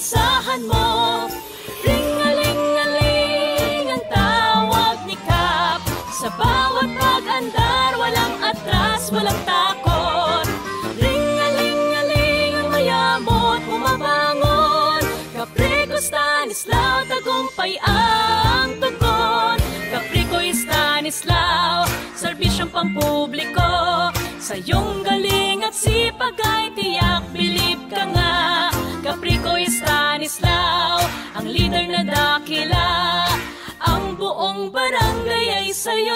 inaasahan mo. Ring-a-ling-a-ling ang tawag ni Kap. Sa bawat pag-andar, walang atras, walang takot. Ring-a-ling-a-ling ang mayamot, bumabangon. Caprico Stanislao, tagumpay ang tugon. Caprico Stanislao, serbisyong pampubliko. Sa iyong galing at sipag ay tiyak, bilib ka nga. Caprico Stanislao, ang leader na dakila. Ang buong barangay ay sa'yo